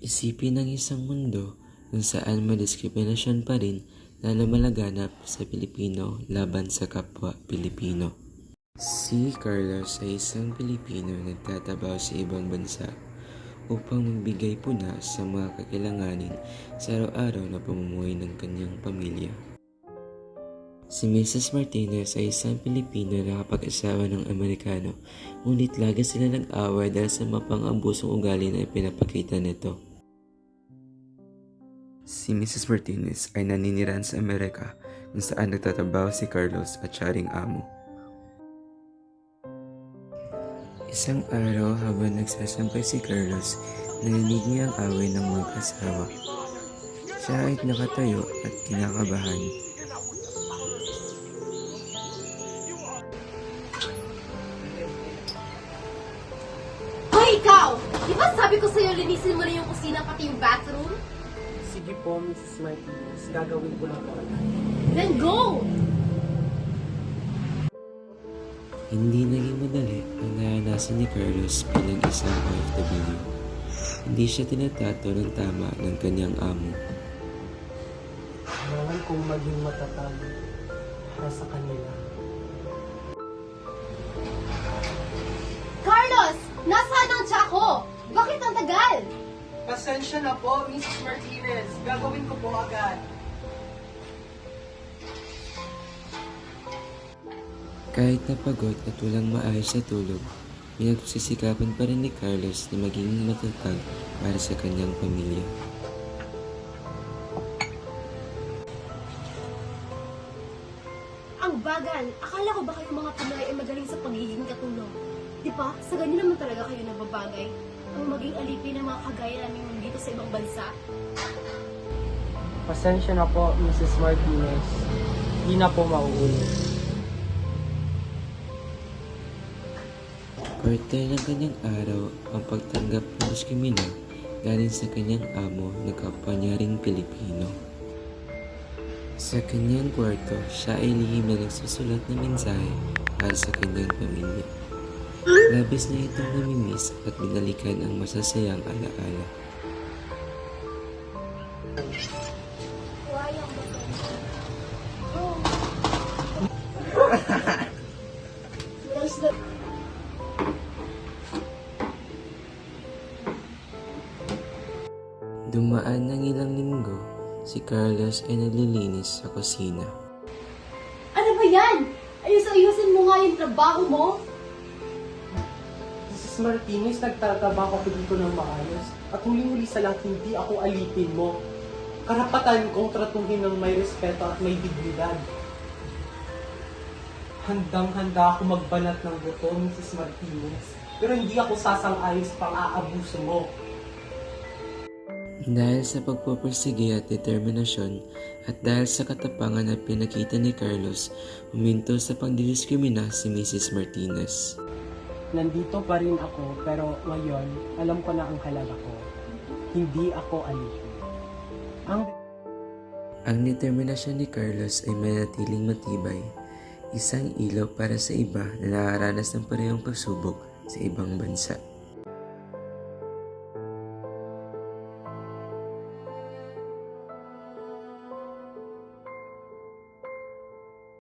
Isipin ng isang mundo kung saan may diskriminasyon pa rin na lumalaganap sa Pilipino laban sa kapwa Pilipino. Si Carlos ay isang Pilipino na nagtatrabaho sa ibang bansa upang magbigay puna sa mga kakailanganin sa araw-araw na pamumuhay ng kanyang pamilya. Si Mrs. Martinez ay isang Pilipino na kapag-asawa ng Amerikano, ngunit lagi sila nag-away dahil sa mapang-abusong ugali na ipinapakita nito. Si Mrs. Martinez ay naninirahan sa Amerika kung saan nagtatrabaho si Carlos at siya ring amo. Isang araw habang nagsasampay si Carlos, narinig niya ang away ng mag-asawa. Siya ay nakatayo at kinakabahan. Hoy, ikaw! Di ba sabi ko sa'yo linisin mo na yung kusina pati yung bathroom? Sige po, Mrs. Martinez. Gagawin ko lang po. Then go! Hindi naging madali ang naranasan ni Carlos bilang isang OFW. Hindi siya tinatato ng tama ng kanyang amo. Kailangan kong maging matatag para sa kanila. Carlos! Nasaan ang tsako? Bakit ang tagal? Pasensya na po, Mrs. Martinez. Gagawin ko po agad. Kahit napagod at walang maayos sa tulog, pinagsisikapan pa rin ni Carlos na maging matatag para sa kanyang pamilya. Ang bagal! Akala ko ba kayo mga Pinoy ay magaling sa pagiging katulong? Di ba? Sa ganyan naman talaga kayo nababagay. Ang maging alipin ng mga kagaya namin dito sa ibang bansa. Pasensya na po, Mrs. Martinez. Hindi na po mauulit. Parte ng kanyang araw ang pagtanggap ng diskrimina galing sa kanyang amo na kapwa niya ring Pilipino. Sa kanyang kwarto, siya ay lihim na nagsusulat ng mensahe para sa kanyang pamilya. Labis na itong namimiss at binalikan ang masasayang alaala. Dumaan ng ilang linggo, si Carlos ay naglilinis sa kusina. Ano ba yan? Ayusin mo nga yung trabaho mo. Mrs. Martinez, nagtatrabaho ako dito ng maayos. At huling-huli sa lahat, hindi ako alipin mo. Karapatan kong tratuhin ng may respeto at may dignidad. Handang-handa ako magbanat ng buto, Mrs. Martinez. Pero hindi ako sasang-ayon sa pang-aabuso mo. Dahil sa pagpupursige at determinasyon at dahil sa katapangan na pinakita ni Carlos, huminto sa pagdidiskrimina si Mrs. Martinez. Nandito pa rin ako, pero ngayon, alam ko na ang halaga ko. Hindi ako alipin. Ang determinasyon ni Carlos ay manatiling matibay, isang ilaw para sa iba na nakaranas ng parehong pagsubok sa ibang bansa.